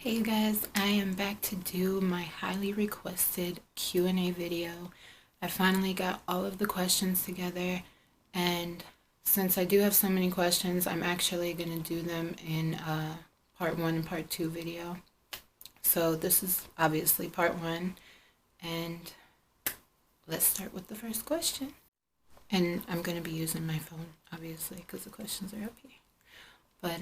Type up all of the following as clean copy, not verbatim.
Hey you guys, I am back to do my highly requested Q&A video. I finally got all of the questions together, and since I do have so many questions, I'm actually going to do them in part 1 and part 2 video. So this is obviously part 1, and let's start with the first question. And I'm going to be using my phone, obviously, because the questions are up here. But,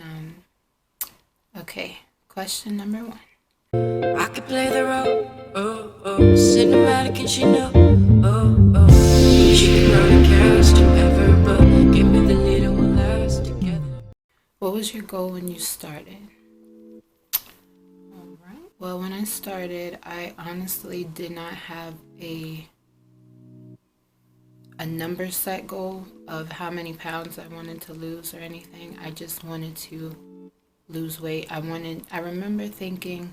okay. Question number 1. I could play the role, cinematic and she know, she could run a cast whoever, but give me the lead and we'll last together. What was your goal when you started? Alright, well, when I started, I honestly did not have a number set goal of how many pounds I wanted to lose or anything. I just wanted to lose weight. I remember thinking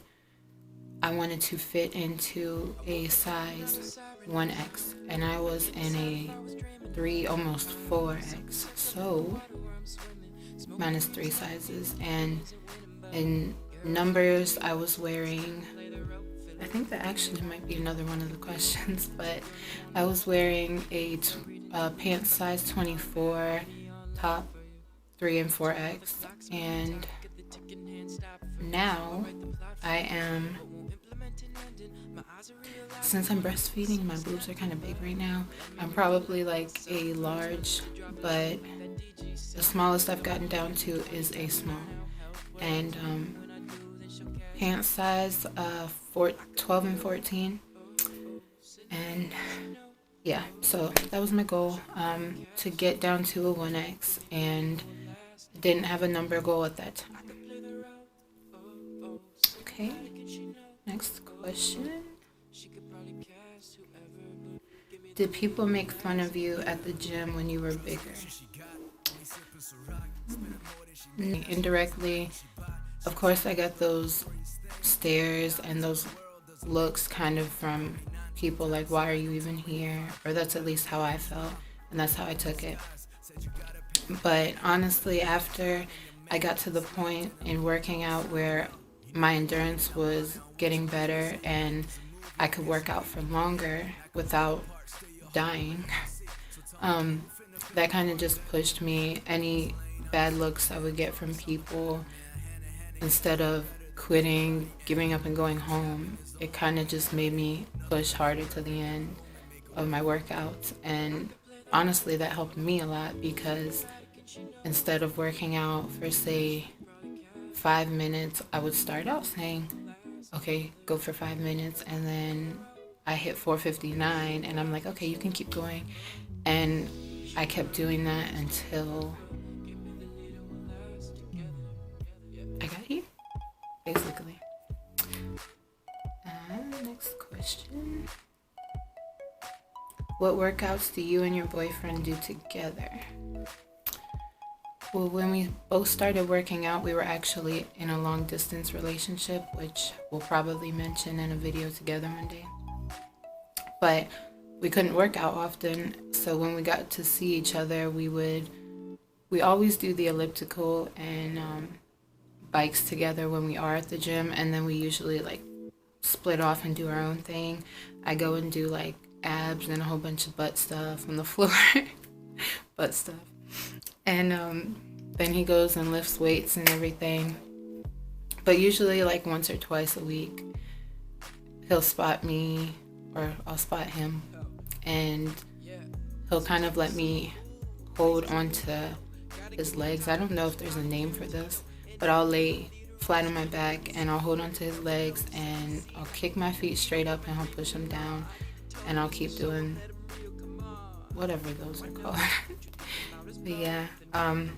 I wanted to fit into a size 1X, and I was in a 3, almost 4X, so minus 3 sizes. And in numbers, I was wearing, I think that actually might be another one of the questions, but I was wearing a pants size 24, top 3 and 4X, and now I am, since I'm breastfeeding, my boobs are kind of big right now. I'm probably like a large, but the smallest I've gotten down to is a small. And pant size 12 and 14. And yeah, so that was my goal, to get down to a 1X, and didn't have a number goal at that time. Okay, next question. Did people make fun of you at the gym when you were bigger? Indirectly, of course, I got those stares and those looks kind of from people like, why are you even here? Or that's at least how I felt, and that's how I took it. But honestly, after I got to the point in working out where my endurance was getting better and I could work out for longer without dying, that kind of just pushed me. Any bad looks I would get from people, instead of quitting, giving up and going home, it kind of just made me push harder to the end of my workouts. And honestly, that helped me a lot, because instead of working out for, say, 5 minutes, I would start out saying, okay, go for 5 minutes, and then I hit 4:59 and I'm like, okay, you can keep going. And I kept doing that until I got here, basically. Next question. What workouts do you and your boyfriend do together? Well, when we both started working out, we were actually in a long distance relationship, which we'll probably mention in a video together one day. But we couldn't work out often, so when we got to see each other, we always do the elliptical and bikes together when we are at the gym, and then we usually like split off and do our own thing. I go and do like abs and a whole bunch of butt stuff on the floor, butt stuff. And then he goes and lifts weights and everything. But usually like once or twice a week, he'll spot me or I'll spot him, and he'll kind of let me hold onto his legs. I don't know if there's a name for this, but I'll lay flat on my back and I'll hold onto his legs and I'll kick my feet straight up and I'll push them down, and I'll keep doing whatever those are called. But yeah, and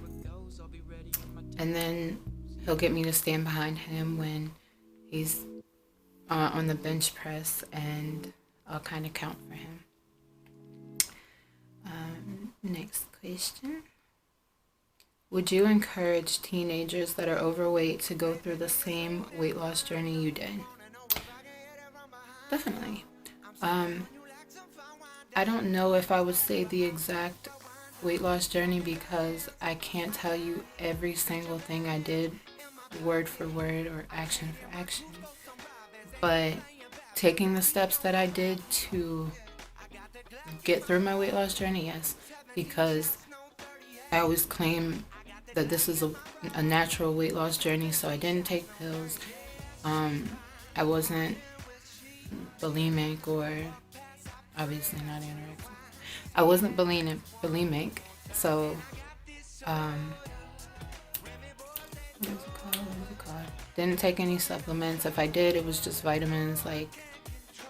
then he'll get me to stand behind him when he's on the bench press, and I'll kind of count for him. Next question. Would you encourage teenagers that are overweight to go through the same weight loss journey you did? Definitely. I don't know if I would say the exact weight loss journey, because I can't tell you every single thing I did word for word or action for action. But taking the steps that I did to get through my weight loss journey, yes, because I always claim that this is a natural weight loss journey, so I didn't take pills. I wasn't bulimic or obviously not anorexic. I wasn't bulimic, so what is it called? What is it called? Didn't take any supplements. If I did, it was just vitamins like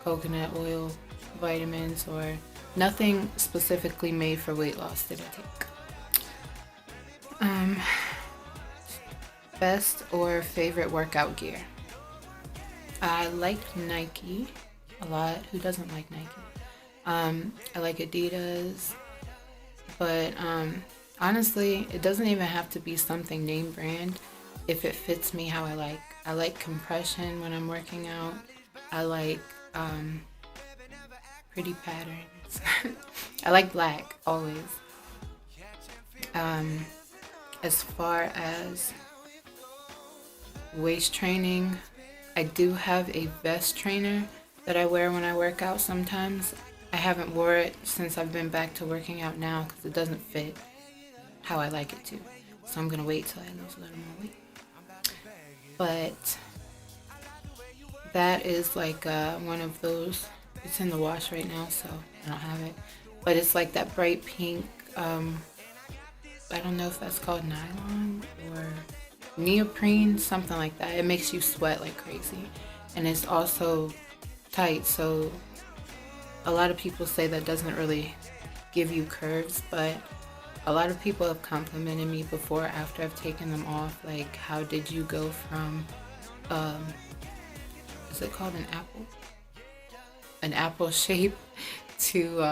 coconut oil vitamins or nothing specifically made for weight loss did I take. Best or favorite workout gear? I like Nike a lot. Who doesn't like Nike? I like Adidas, but honestly, it doesn't even have to be something name brand if it fits me how I like. I like compression when I'm working out. I like pretty patterns. I like black always. As far as waist training, I do have a vest trainer that I wear when I work out sometimes. I haven't wore it since I've been back to working out now because it doesn't fit how I like it to. So I'm going to wait till I lose a little more weight. But that is like one of those. It's in the wash right now, so I don't have it. But it's like that bright pink, I don't know if that's called nylon or neoprene, something like that. It makes you sweat like crazy. And it's also tight, so a lot of people say that doesn't really give you curves, but a lot of people have complimented me before after I've taken them off, like how did you go from is it called an apple shape to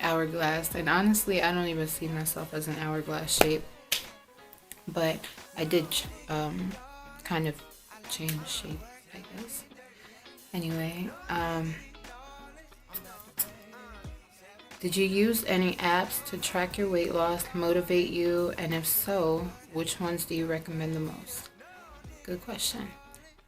hourglass. And honestly, I don't even see myself as an hourglass shape, but I did kind of change shape, I guess. Anyway, did you use any apps to track your weight loss, motivate you, and if so, which ones do you recommend the most? Good question.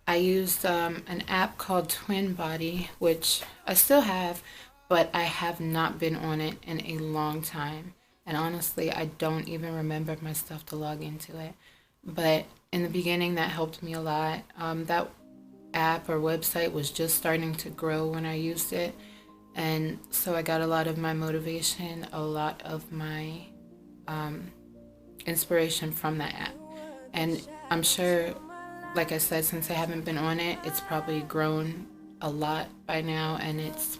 I used an app called Twin Body, which I still have, but I have not been on it in a long time. And honestly, I don't even remember my stuff to log into it. But in the beginning, that helped me a lot. That app or website was just starting to grow when I used it. And so I got a lot of my motivation, a lot of my inspiration from that app. And I'm sure, like I said, since I haven't been on it, it's probably grown a lot by now, and it's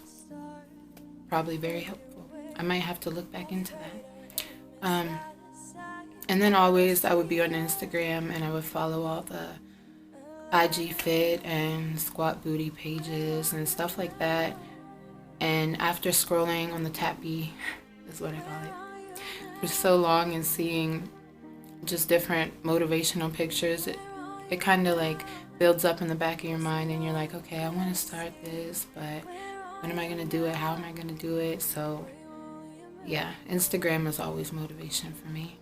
probably very helpful. I might have to look back into that. And then always I would be on Instagram and I would follow all the IG Fit and Squat Booty pages and stuff like that. And after scrolling on the tappy, is what I call it, for so long and seeing just different motivational pictures, it kind of like builds up in the back of your mind and you're like, okay, I want to start this, but when am I going to do it? How am I going to do it? So yeah, Instagram is always motivation for me.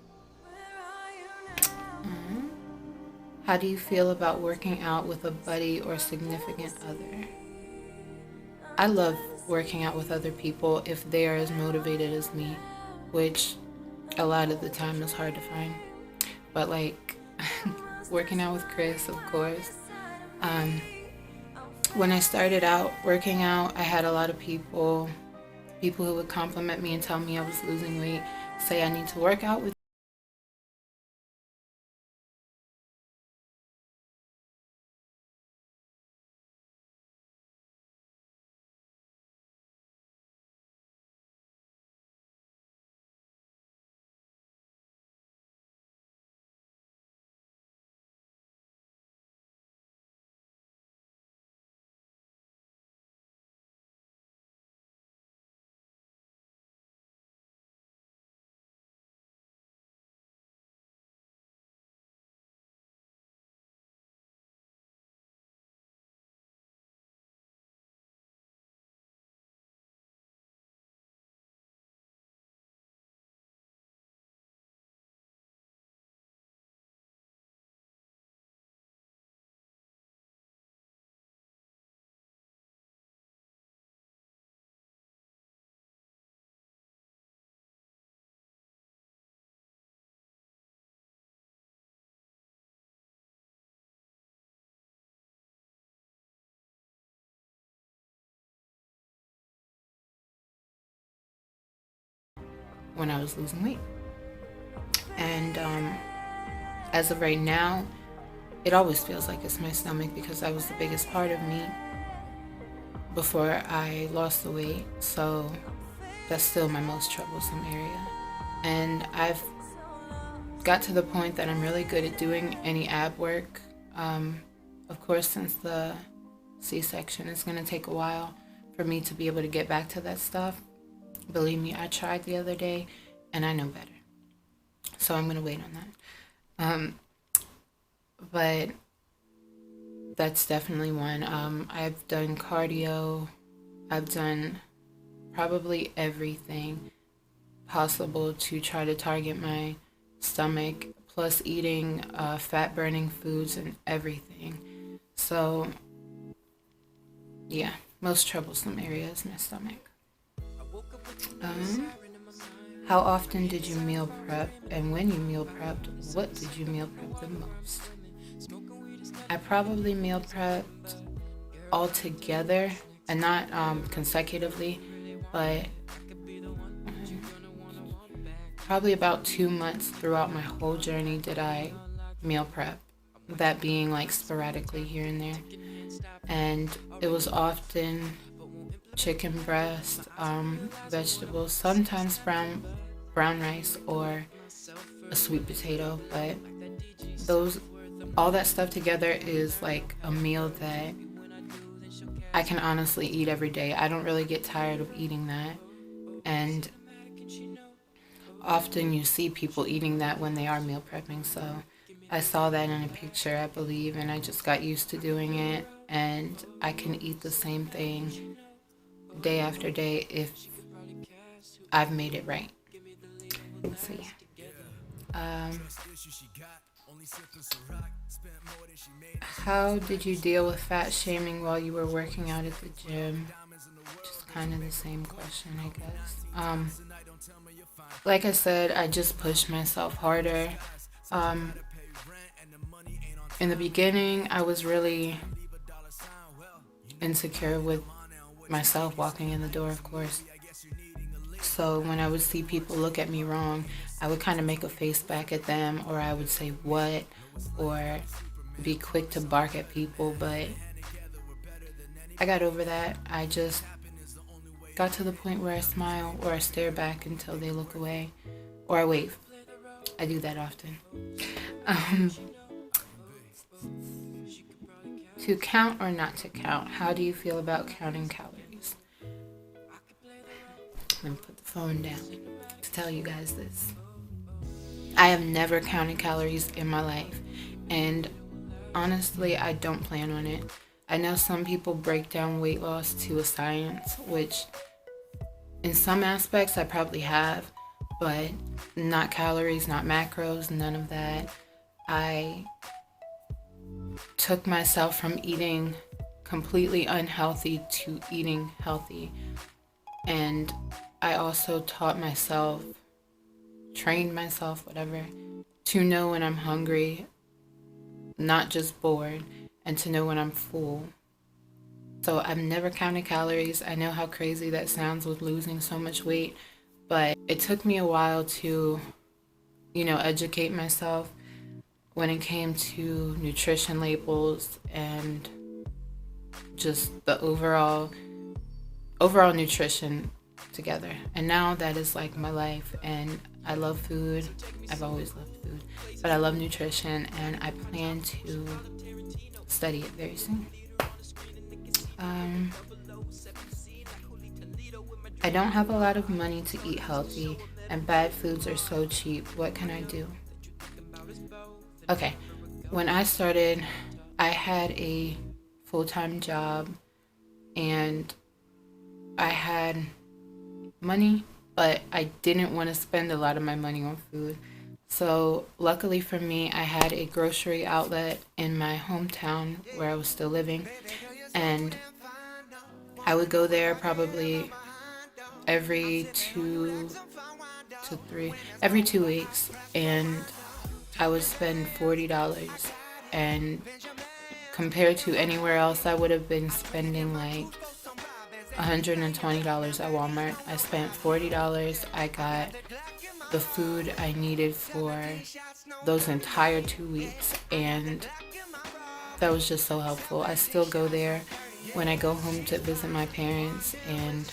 How do you feel about working out with a buddy or significant other? I love working out with other people if they are as motivated as me, which a lot of the time is hard to find. But like working out with Chris, of course. When I started out working out, I had a lot of people who would compliment me and tell me I was losing weight, say I need to work out with when I was losing weight. And as of right now, it always feels like it's my stomach because that was the biggest part of me before I lost the weight. So that's still my most troublesome area. And I've got to the point that I'm really good at doing any ab work. Of course, since the C-section, it's going to take a while for me to be able to get back to that stuff. Believe me, I tried the other day and I know better. So I'm going to wait on that. But that's definitely one. I've done cardio. I've done probably everything possible to try to target my stomach, plus eating fat burning foods and everything. So yeah, most troublesome area is my stomach. How often did you meal prep, and when you meal prepped, what did you meal prep the most? I probably meal prepped all together, and not consecutively, but probably about 2 months throughout my whole journey did I meal prep, that being like sporadically here and there. And it was often chicken breast, vegetables, sometimes brown rice or a sweet potato, but all that stuff together is like a meal that I can honestly eat every day. I don't really get tired of eating that. And often you see people eating that when they are meal prepping. So I saw that in a picture, I believe, and I just got used to doing it. And I can eat the same thing day after day if I've made it right. So yeah. How did you deal with fat shaming while you were working out at the gym? Just kind of the same question, I guess. Like I said, I just pushed myself harder. In the beginning, I was really insecure with myself walking in the door, of course. So when I would see people look at me wrong, I would kind of make a face back at them, or I would say what, or be quick to bark at people. But I got over that. I just got to the point where I smile or I stare back until they look away, or I wave. I do that often. To count or not to count? How do you feel about counting calories? Let me put the phone down to tell you guys this. I have never counted calories in my life, and honestly, I don't plan on it. I know some people break down weight loss to a science, which in some aspects I probably have, but not calories, not macros, none of that. I took myself from eating completely unhealthy to eating healthy. And I also taught myself, trained myself, whatever, to know when I'm hungry, not just bored, and to know when I'm full. So I've never counted calories. I know how crazy that sounds with losing so much weight, but it took me a while to, educate myself when it came to nutrition labels and just the overall nutrition together. And now that is like my life, and I love food. I've always loved food, but I love nutrition, and I plan to study it very soon. I don't have a lot of money to eat healthy, and bad foods are so cheap. What can I do? Okay, when I started, I had a full-time job, and I had money, but I didn't want to spend a lot of my money on food. So luckily for me, I had a grocery outlet in my hometown where I was still living, and I would go there probably every 2 weeks, and I would spend $40, and compared to anywhere else, I would have been spending like $120 at Walmart. I spent $40. I got the food I needed for those entire 2 weeks, and that was just so helpful. I still go there when I go home to visit my parents and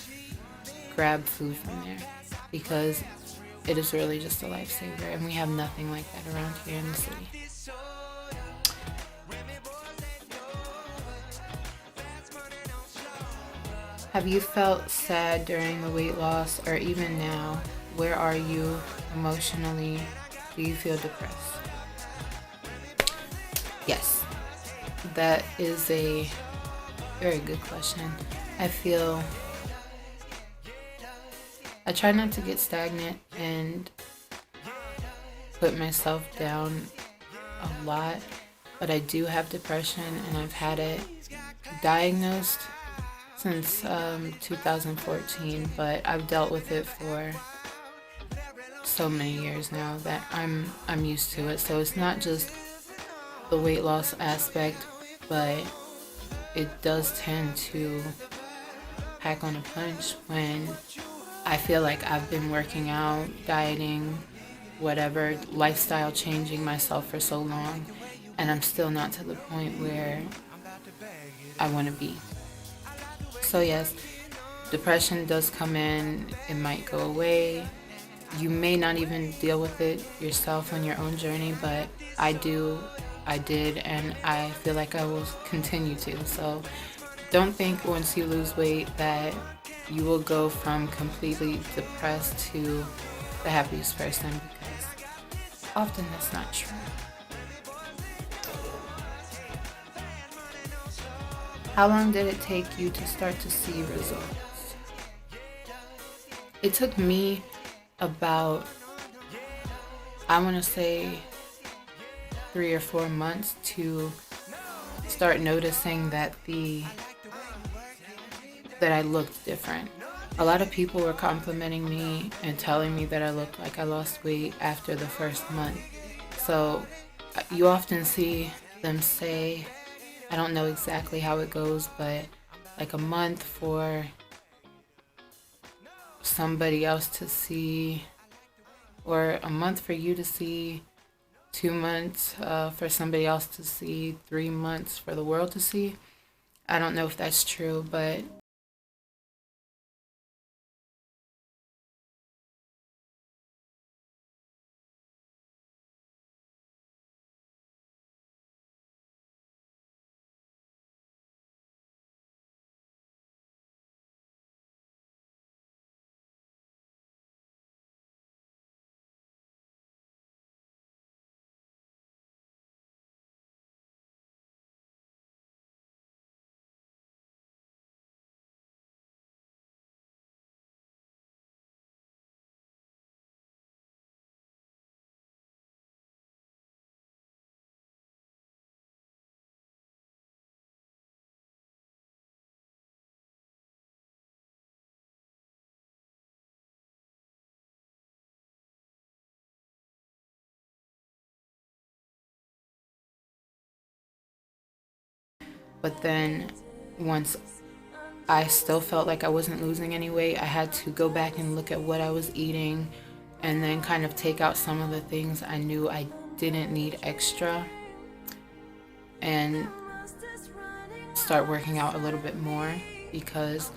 grab food from there because it is really just a lifesaver, and we have nothing like that around here in the city. Have you felt sad during the weight loss, or even now? Where are you emotionally? Do you feel depressed? Yes, that is a very good question. I try not to get stagnant and put myself down a lot, but I do have depression, and I've had it diagnosed since 2014, but I've dealt with it for so many years now that I'm used to it. So it's not just the weight loss aspect, but it does tend to pack on a punch when I feel like I've been working out, dieting, whatever, lifestyle changing myself for so long, and I'm still not to the point where I want to be. So yes, depression does come in, it might go away. You may not even deal with it yourself on your own journey, but I did, and I feel like I will continue to. So don't think once you lose weight that you will go from completely depressed to the happiest person, because often that's not true. How long did it take you to start to see results? It took me about, I want to say, 3 or 4 months to start noticing that I looked different. A lot of people were complimenting me and telling me that I looked like I lost weight after the first month. So you often see them say, I don't know exactly how it goes, but like a month for somebody else to see, or a month for you to see, 2 months for somebody else to see, 3 months for the world to see. I don't know if that's true, but then once I still felt like I wasn't losing any weight, I had to go back and look at what I was eating and then kind of take out some of the things I knew I didn't need extra and start working out a little bit more, because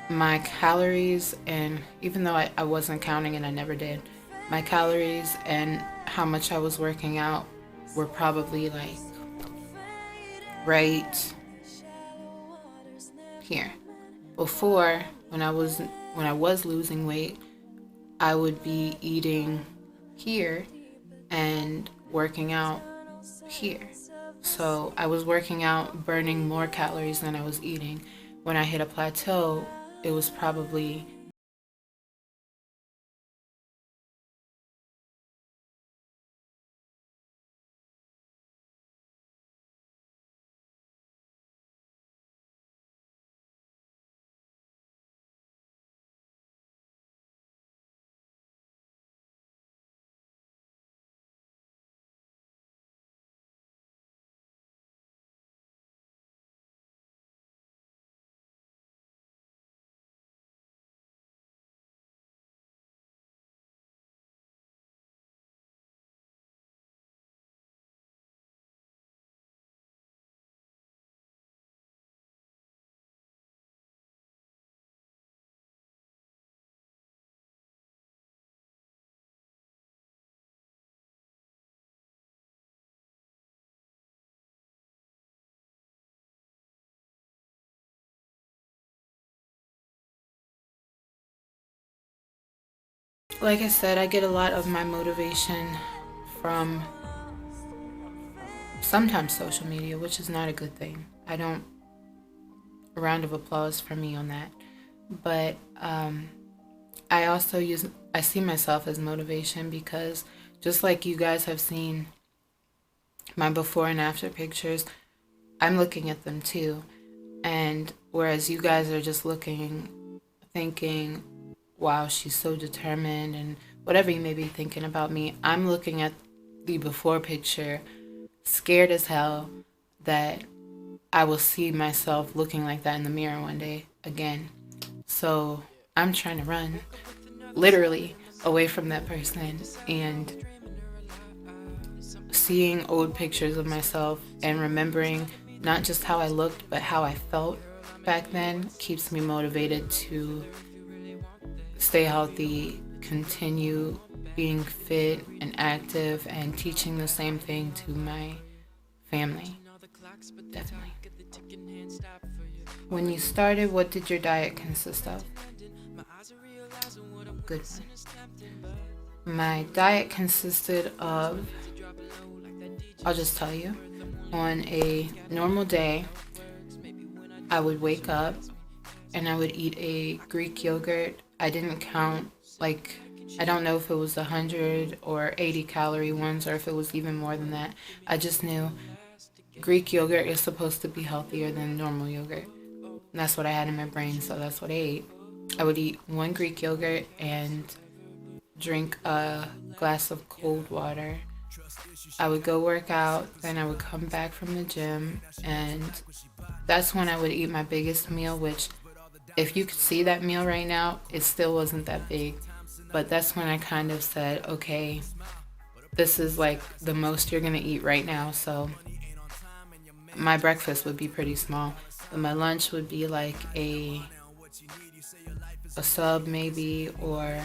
my calories, and even though I wasn't counting and I never did, my calories and how much I was working out were probably like right here. Before, when I was losing weight, I would be eating here and working out here. So I was working out, burning more calories than I was eating. When I hit a plateau, it was probably Like I said, I get a lot of my motivation from sometimes social media, which is not a good thing. I don't, a round of applause for me on that. But I see myself as motivation because just like you guys have seen my before and after pictures, I'm looking at them too. And whereas you guys are just looking, thinking, wow, she's so determined, and whatever you may be thinking about me, I'm looking at the before picture, scared as hell that I will see myself looking like that in the mirror one day again. So I'm trying to run, literally, away from that person. And seeing old pictures of myself and remembering not just how I looked, but how I felt back then keeps me motivated to stay healthy, continue being fit and active, and teaching the same thing to my family. Definitely. When you started, what did your diet consist of? Good one. My diet consisted of, I'll just tell you, on a normal day, I would wake up and I would eat a Greek yogurt. I didn't count, like, I don't know if it was 100 or 80 calorie ones or if it was even more than that. I just knew Greek yogurt is supposed to be healthier than normal yogurt. And that's what I had in my brain, so that's what I ate. I would eat one Greek yogurt and drink a glass of cold water. I would go work out, then I would come back from the gym, and that's when I would eat my biggest meal, which if you could see that meal right now, it still wasn't that big. But that's when I kind of said, okay, this is like the most you're going to eat right now. So my breakfast would be pretty small. But my lunch would be like a sub maybe, or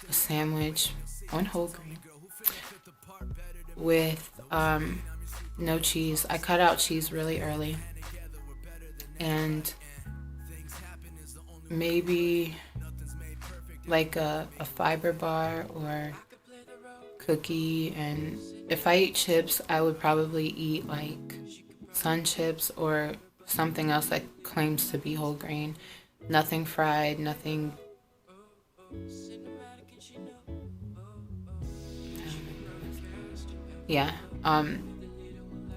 a sandwich on whole grain with no cheese. I cut out cheese really early. And maybe like a fiber bar or cookie. And if I eat chips, I would probably eat like Sun Chips or something else that claims to be whole grain. Nothing fried, nothing. Yeah.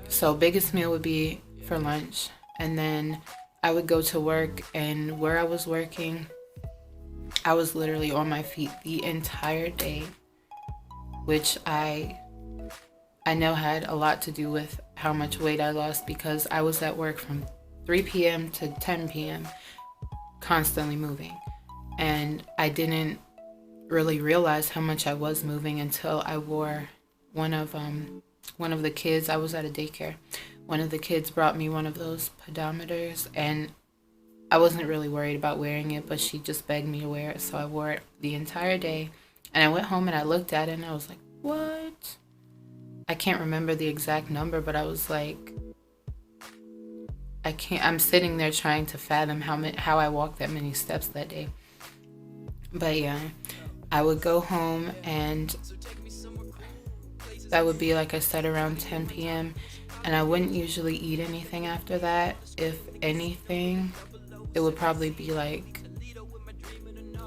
So biggest meal would be for lunch, and then I would go to work, and where I was working, I was literally on my feet the entire day, which I know had a lot to do with how much weight I lost, because I was at work from 3 p.m. to 10 p.m. constantly moving, and I didn't really realize how much I was moving until I wore one of the kids. I was at a daycare. One of the kids brought me one of those pedometers, and I wasn't really worried about wearing it, but she just begged me to wear it, so I wore it the entire day. And I went home and I looked at it and I was like, what? I can't remember the exact number, but I was like, I'm sitting there trying to fathom how I walked that many steps that day. But yeah, I would go home, and that would be, like I said, around 10 p.m. And I wouldn't usually eat anything after that. If anything, it would probably be like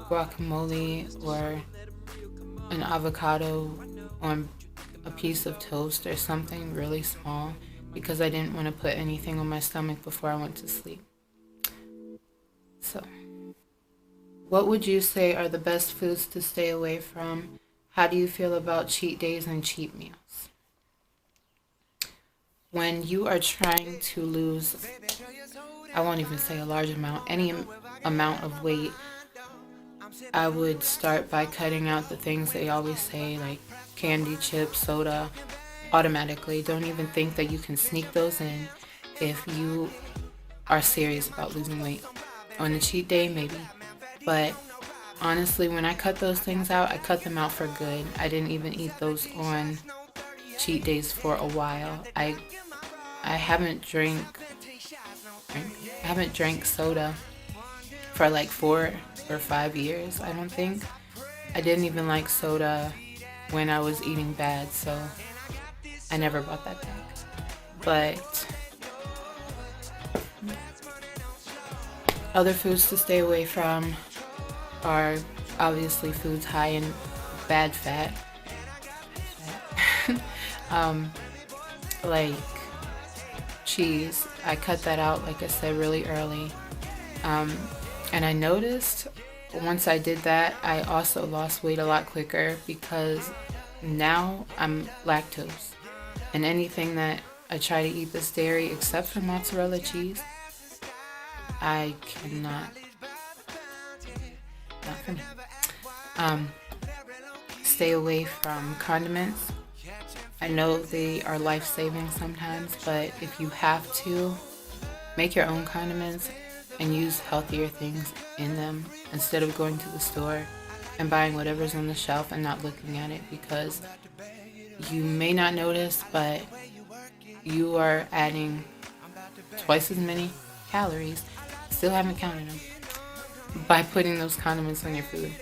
guacamole or an avocado on a piece of toast or something really small, because I didn't want to put anything on my stomach before I went to sleep. So, what would you say are the best foods to stay away from? How do you feel about cheat days and cheat meals? When you are trying to lose, I won't even say a large amount, any amount of weight, I would start by cutting out the things they always say, like candy, chips, soda, automatically. Don't even think that you can sneak those in if you are serious about losing weight. On a cheat day, maybe. But honestly, when I cut those things out, I cut them out for good. I didn't even eat those on cheat days for a while. I haven't drank soda for like 4 or 5 years, I don't think. I didn't even like soda when I was eating bad, so I never bought that back. But other foods to stay away from are obviously foods high in bad fat. Like cheese. I cut that out, like I said, really early. And I noticed once I did that, I also lost weight a lot quicker because now I'm lactose. And anything that I try to eat that's dairy, except for mozzarella cheese, I cannot. Not for me. Stay away from condiments. I know they are life-saving sometimes, but if you have to, make your own condiments and use healthier things in them instead of going to the store and buying whatever's on the shelf and not looking at it, because you may not notice, but you are adding twice as many calories, still haven't counted them, by putting those condiments on your food.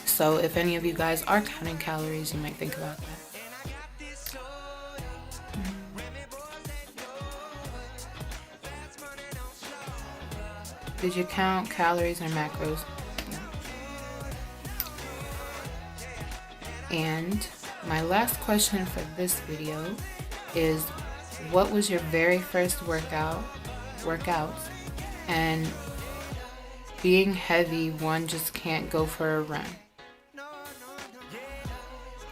So if any of you guys are counting calories, you might think about that. Did you count calories or macros? No. And my last question for this video is, what was your very first workouts? And being heavy, one just can't go for a run.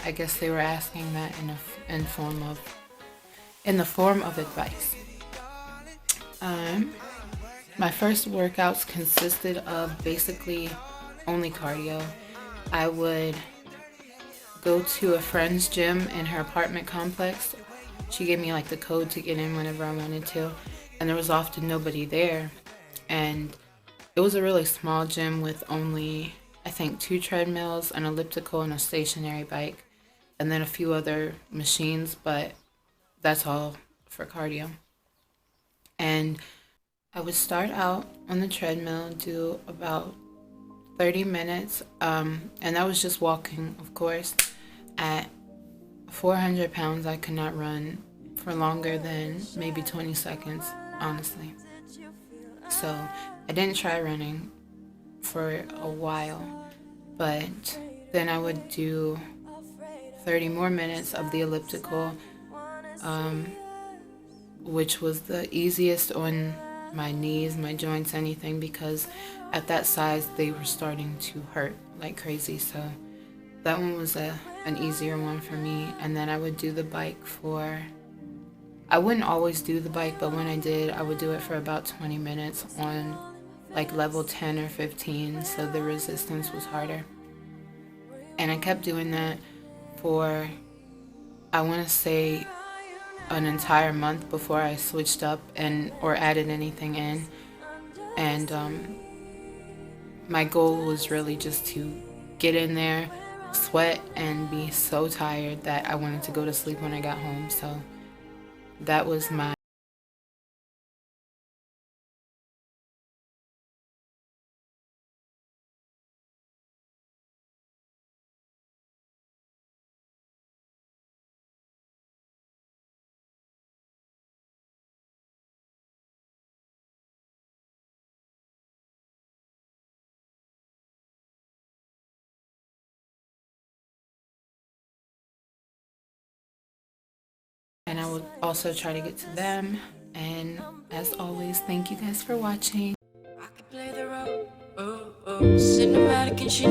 I guess they were asking that in the form of advice. My first workouts consisted of basically only cardio. I would go to a friend's gym in her apartment complex. She gave me like the code to get in whenever I wanted to, and there was often nobody there. And it was a really small gym with only, I think, 2 treadmills, an elliptical, and a stationary bike, and then a few other machines, but that's all for cardio. And I would start out on the treadmill, do about 30 minutes, and that was just walking, of course. At 400 pounds, I could not run for longer than maybe 20 seconds, honestly. So I didn't try running for a while, but then I would do 30 more minutes of the elliptical, which was the easiest on my knees, my joints, anything, because at that size they were starting to hurt like crazy. So that one was an easier one for me. And then I would do the bike I wouldn't always do the bike, but when I did, I would do it for about 20 minutes on like level 10 or 15, so the resistance was harder. And I kept doing that for, I want to say, an entire month before I switched up or added anything in. And my goal was really just to get in there, sweat, and be so tired that I wanted to go to sleep when I got home. So that was my and I would also try to get to them. And as always, thank you guys for watching. I could play the role, oh, oh, cinematic and she